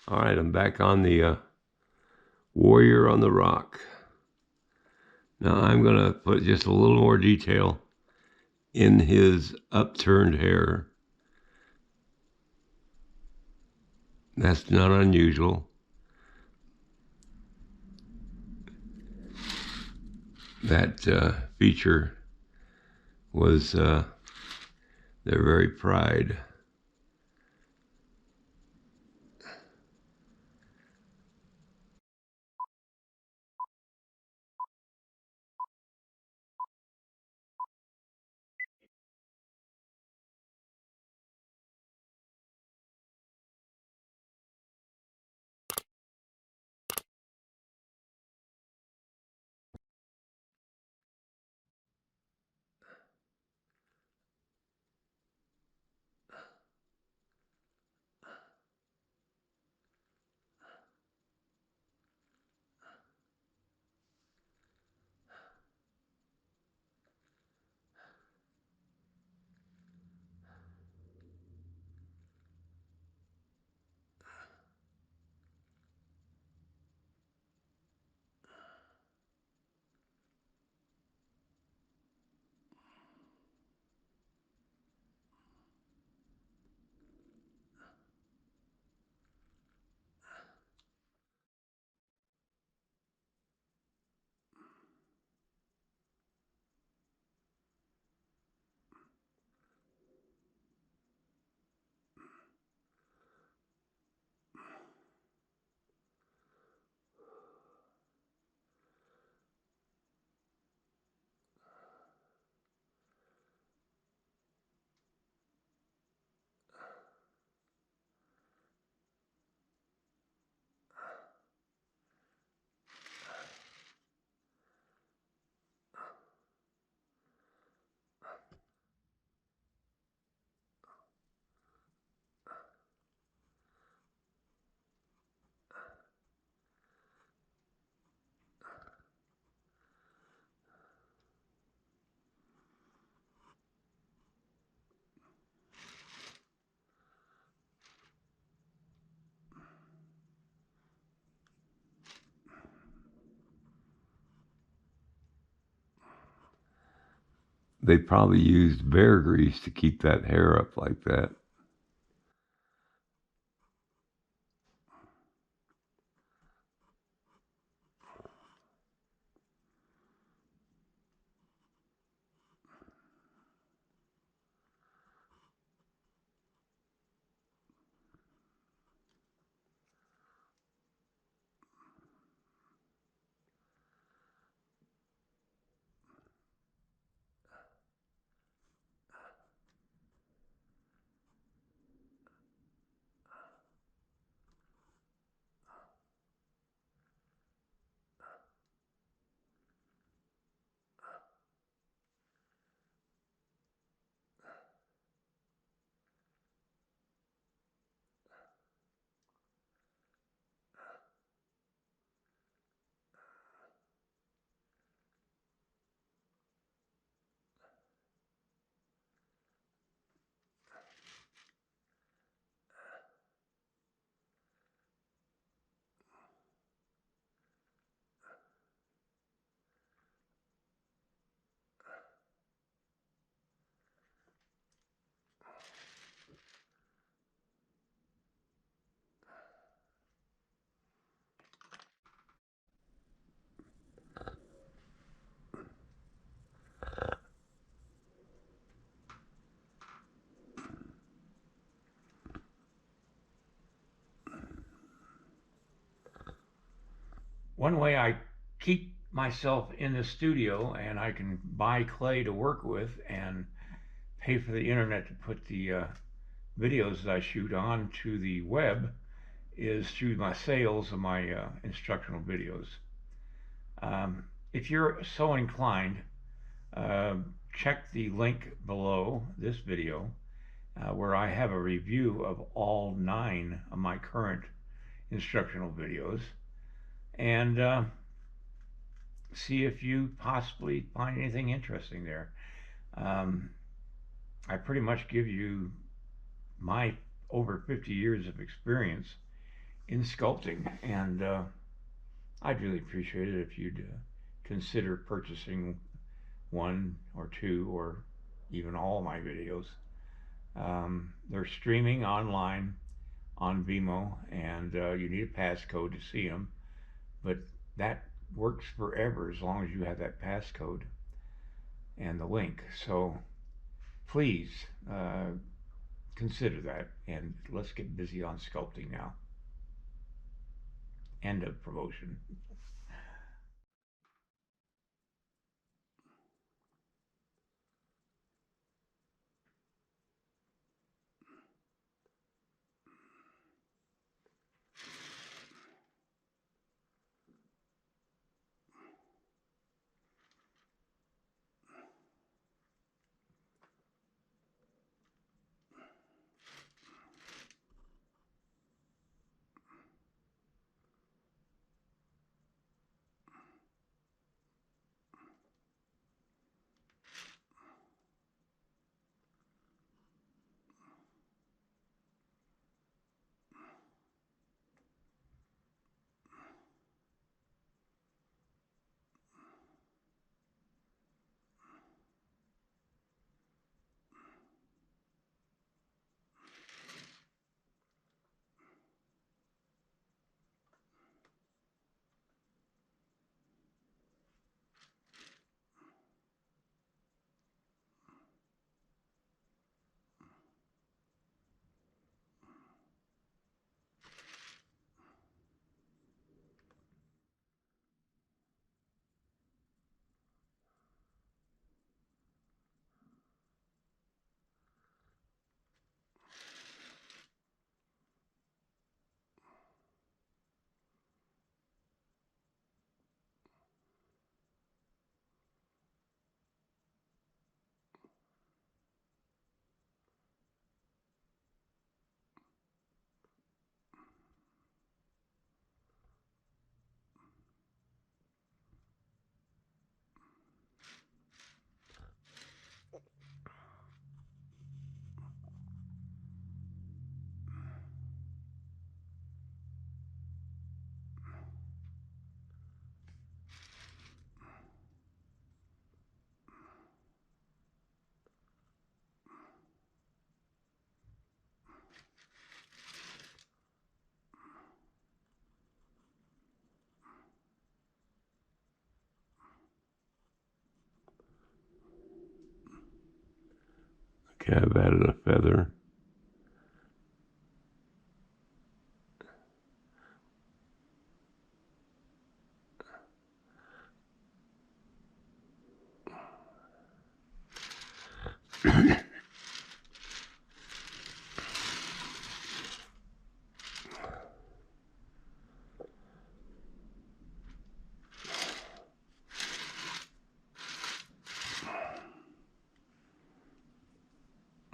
All right, I'm back on the Warrior on the Rock. Now I'm going to put just a little more detail in his upturned hair. That's not unusual. That feature was their very pride. They probably used bear grease to keep that hair up like that. One way I keep myself in the studio and I can buy clay to work with and pay for the internet to put the videos that I shoot on to the web is through my sales of my instructional videos. If you're so inclined, uh, check the link below this video where I have a review of all 9 of my current instructional videos, and see if you possibly find anything interesting there. Um, I pretty much give you my over 50 years of experience in sculpting, and I'd really appreciate it if you'd consider purchasing one or two or even all my videos. They're streaming online on Vimeo, and you need a passcode to see them, but that works forever as long as you have that passcode and the link. So please consider that, and let's get busy on sculpting now. End of promotion. Okay, I've added a feather.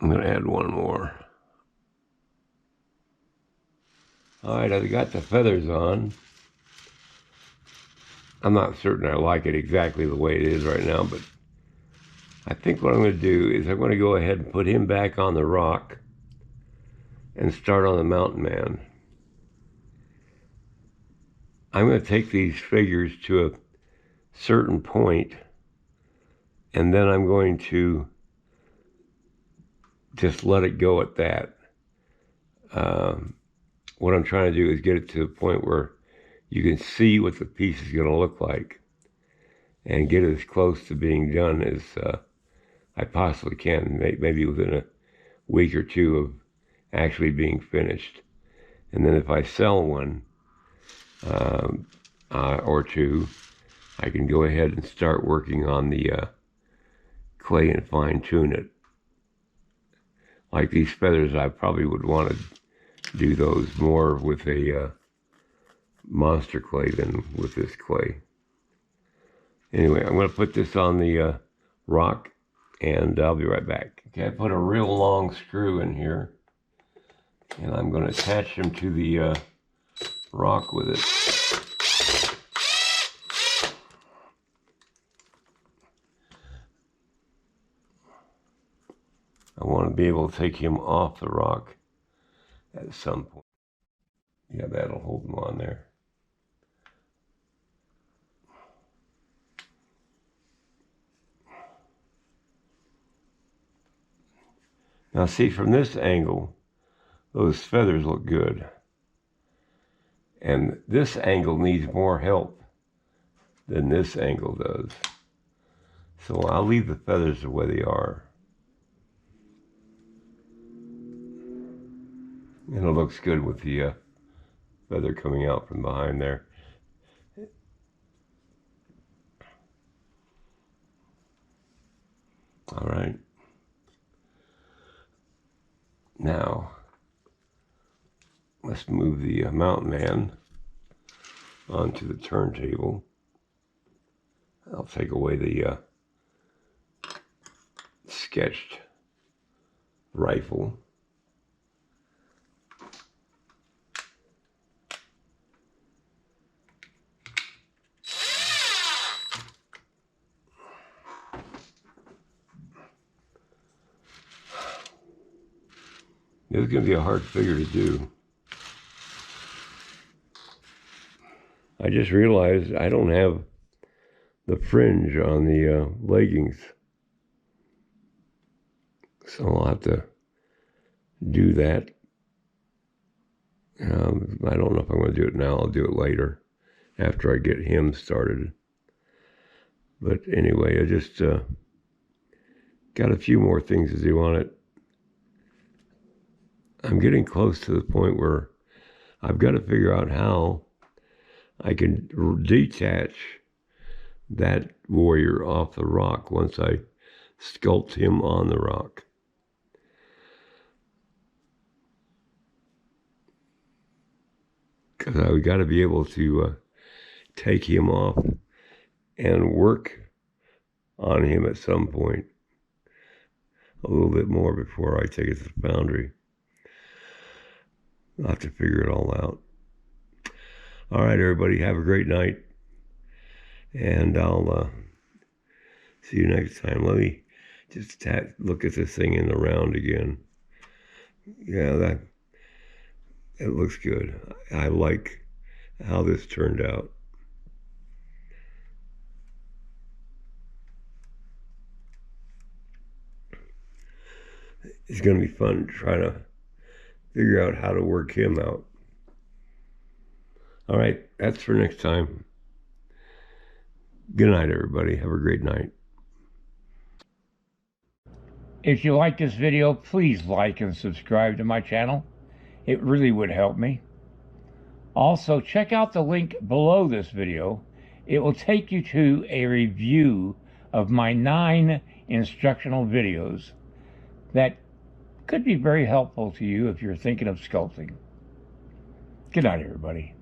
I'm going to add one more. All right, I've got the feathers on. I'm not certain I like it exactly the way it is right now, but I think what I'm going to do is I'm going to go ahead and put him back on the rock and start on the mountain man. I'm going to take these figures to a certain point, and then I'm going to just let it go at that. What I'm trying to do is get it to a point where you can see what the piece is going to look like and get it as close to being done as I possibly can, maybe within a week or two of actually being finished. And then if I sell one or two, I can go ahead and start working on the clay and fine tune it. Like these feathers, I probably would want to do those more with a monster clay than with this clay. Anyway, I'm going to put this on the rock, and I'll be right back. Okay, I put a real long screw in here, and I'm going to attach him to the rock with it. I want to be able to take him off the rock at some point. Yeah, that'll hold them on there. Now see, from this angle, those feathers look good. And this angle needs more help than this angle does. So I'll leave the feathers the way they are. And it looks good with the feather coming out from behind there. All right. Now, let's move the mountain man onto the turntable. I'll take away the sketched rifle. This is going to be a hard figure to do. I just realized I don't have the fringe on the leggings. So I'll have to do that. I don't know if I'm going to do it now. I'll do it later after I get him started. But anyway, I just got a few more things to do on it. I'm getting close to the point where I've got to figure out how I can detach that warrior off the rock once I sculpt him on the rock. Because I've got to be able to take him off and work on him at some point a little bit more before I take it to the foundry. I'll have to figure it all out. All right, everybody, have a great night. And I'll see you next time. Let me just look at this thing in the round again. Yeah, that looks good. I like how this turned out. It's going to be fun trying to figure out how to work him out. All right, that's for next time. Good night, everybody. Have a great night. If you like this video, please like and subscribe to my channel. It really would help me. Also, check out the link below this video. It will take you to a review of my 9 instructional videos that could be very helpful to you if you're thinking of sculpting. Good night, everybody.